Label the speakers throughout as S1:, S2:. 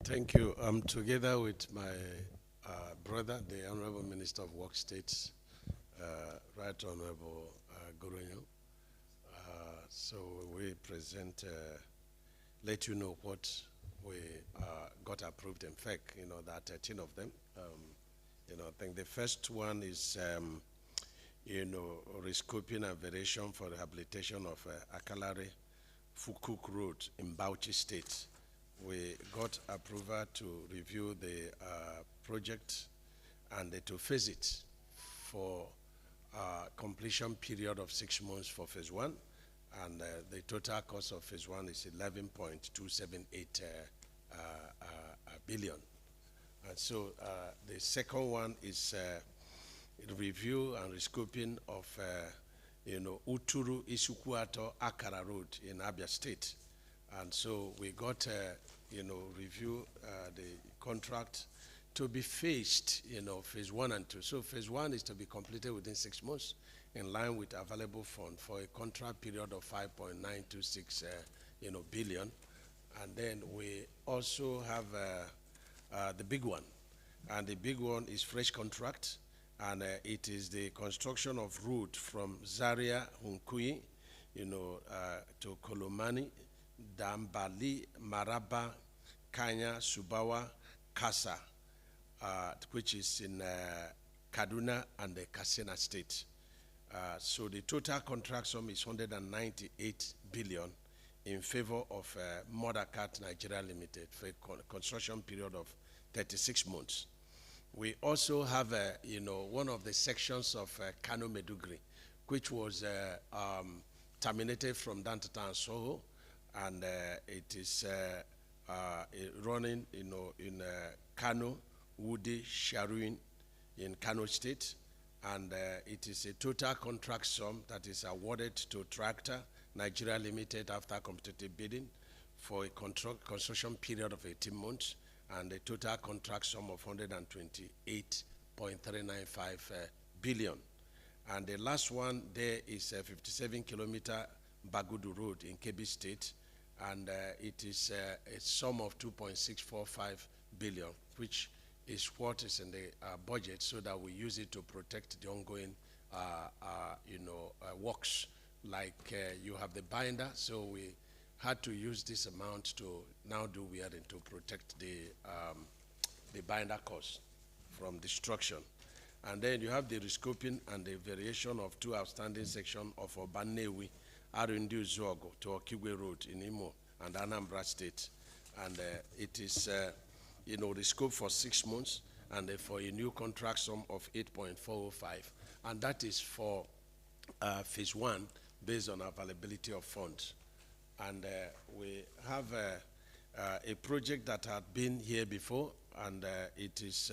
S1: Thank you. I'm together with my brother, the Honorable Minister of Work States, Right Honorable Goronyo. So we present, let you know what we got approved. In fact, there are 13 of them. I think the first one is, rescoping and variation for rehabilitation of Akalari Fukuk Road in Bauchi State. We got approval to review the project and to phase it for completion period of 6 months for phase one, and the total cost of phase one is 11.278 billion. And so the second one is review and rescoping of Uturu Isukuato Akara Road in Abia State. And so we got review the contract to be phased, phase one and two. So phase one is to be completed within 6 months in line with available fund for a contract period of 5.926 billion. And then we also have the big one. And the big one is fresh contract. And it is the construction of route from Zaria, Hunkui, to Kolomani, Dambali, Maraba, Kanya, Subawa, Kasa, which is in Kaduna and the Katsina State. So the total contract sum is 198 billion in favor of Modakat Nigeria Limited for a construction period of 36 months. We also have, one of the sections of Kano Medugri, which was terminated from Dantata and Soho, and it is running, in Kano, Woody, Sharuin in Kano State, and it is a total contract sum that is awarded to Tractor Nigeria Limited after competitive bidding for a construction period of 18 months, and a total contract sum of 128.395 billion. And the last one there is a 57-kilometer Bagudu Road in Kebbi State, and it is a sum of 2.645 billion, which is what is in the budget, so that we use it to protect the ongoing, works. Like you have the binder, so we had to use this amount to now do wearing to protect the binder cost from destruction. And then you have the rescoping and the variation of two outstanding sections of Obanewi, Arundu Zogo to Okigwe Road in Imo and Anambra State. And it is, the scope for 6 months and for a new contract sum of 8.405. And that is for phase one based on availability of funds. And we have a project that had been here before, and it is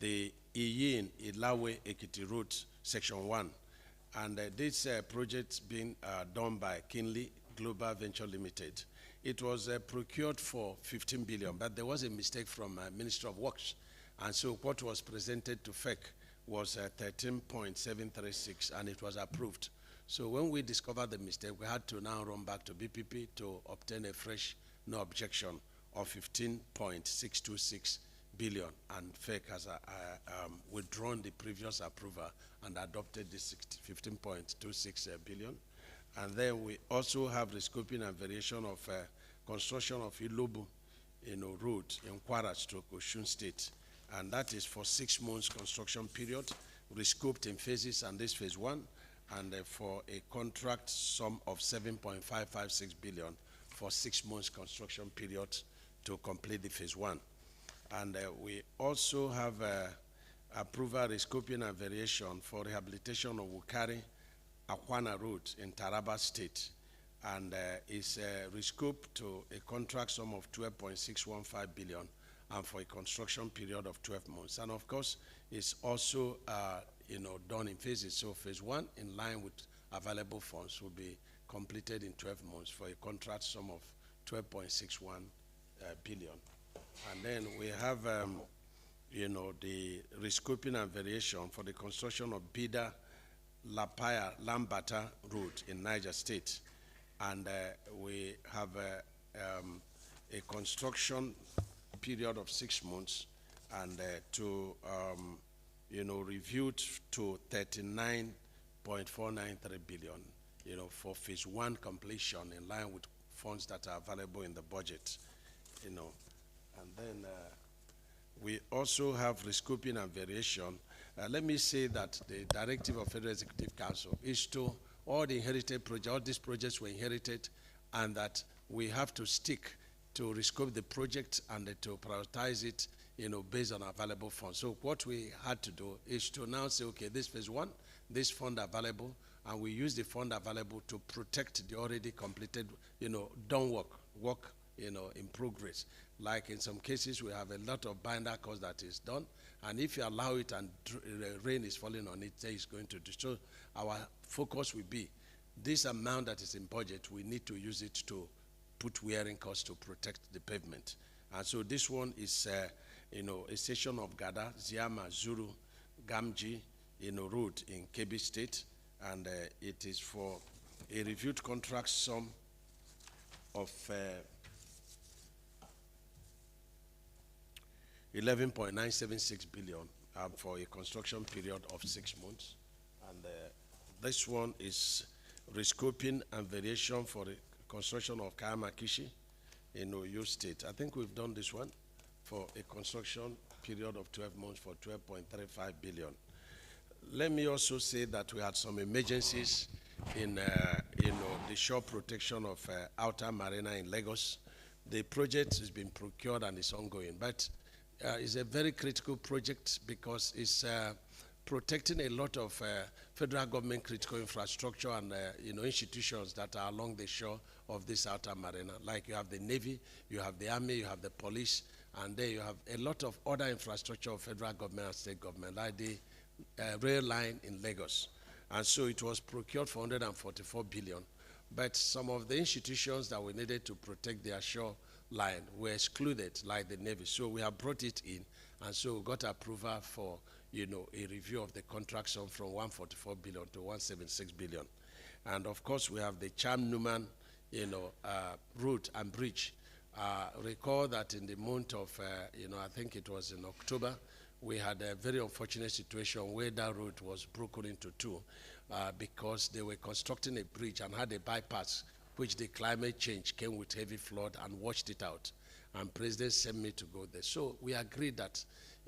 S1: the Iyin Ilawe Ekiti Road, Section 1. And this project being done by Kinley Global Venture Limited. It was procured for 15 billion, but there was a mistake from Ministry of Works. And so what was presented to FEC was 13.736, and it was approved. So when we discovered the mistake, we had to now run back to BPP to obtain a fresh no objection of 15.626 billion, and FEC has withdrawn the previous approval and adopted this 15.26 billion. And then we also have the scoping and variation of construction of Ilobu, road in Kwara Stroke, Osun State, and that is for 6 months construction period, rescoped in phases, and this phase one, and for a contract sum of 7.556 billion for 6 months construction period to complete the phase one. And we also have approval rescoping and variation for rehabilitation of Wukari Akwana Road in Taraba State, and is rescoped to a contract sum of 12.615 billion and for a construction period of 12 months. And of course, it's also done in phases. So phase one, in line with available funds, will be completed in 12 months for a contract sum of 12.61 billion. And then we have, the rescoping and variation for the construction of Bida Lapaya Lambata Road in Niger State. And we have a construction period of 6 months, and to reviewed to 39.493 billion, for phase 1 completion in line with funds that are available in the budget, and then we also have rescoping and variation. Let me say that the directive of Federal Executive Council is to all the inherited projects, all these projects were inherited, and that we have to stick to rescope the project and to prioritize it, based on available funds. So what we had to do is to now say, okay, this phase 1, this fund available, and we use the fund available to protect the already completed, done work, in progress. Like in some cases, we have a lot of binder cost that is done, and if you allow it and rain is falling on it, it's going to destroy. Our focus will be this amount that is in budget, we need to use it to put wearing costs to protect the pavement. And so this one is, a section of Gada, Ziama, Zuru, Gamji, road in Kebbi State, and it is for a reviewed contract sum of 11.976 billion for a construction period of 6 months. And this one is rescoping and variation for the construction of Kayamakishi in Oyo State. I think we've done this one for a construction period of 12 months for 12.35 billion. Let me also say that we had some emergencies in the shore protection of Outer Marina in Lagos. The project has been procured and is ongoing, but it's a very critical project because it's protecting a lot of federal government critical infrastructure and institutions that are along the shore of this Outer Marina. Like you have the Navy, you have the Army, you have the police, and there you have a lot of other infrastructure of federal government and state government, like the rail line in Lagos. And so it was procured for 144 billion. But some of the institutions that we needed to protect their shore line were excluded, like the Navy. So we have brought it in, and so we got approval for, a review of the contract sum from 144 billion to 176 billion. And of course, we have the Cham-Numan, route and bridge. Recall that in the month of, I think it was in October, we had a very unfortunate situation where that road was broken into two because they were constructing a bridge and had a bypass, which the climate change came with heavy flood and washed it out. And President sent me to go there. So we agreed that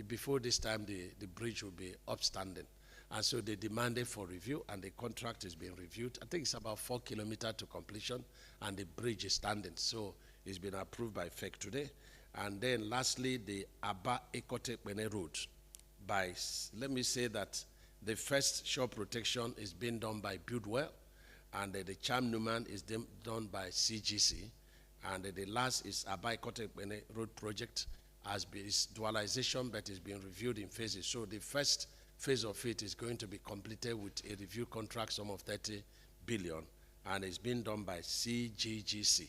S1: before this time, the bridge will be upstanding. And so they demanded for review, and the contract is being reviewed. I think it's about 4 kilometers to completion, and the bridge is standing. So it's been approved by FEC today. And then lastly, the Aba Ekote Bene Road. Let me say that the first shore protection is being done by Buildwell, and the Cham-Numan is done by CGC, and the last is Aba Ekote Bene Road project is dualization, but is being reviewed in phases. So the first phase of it is going to be completed with a review contract sum of 30 billion, and it's being done by CGGC.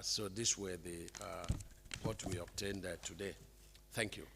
S1: So this were the what we obtained today. Thank you.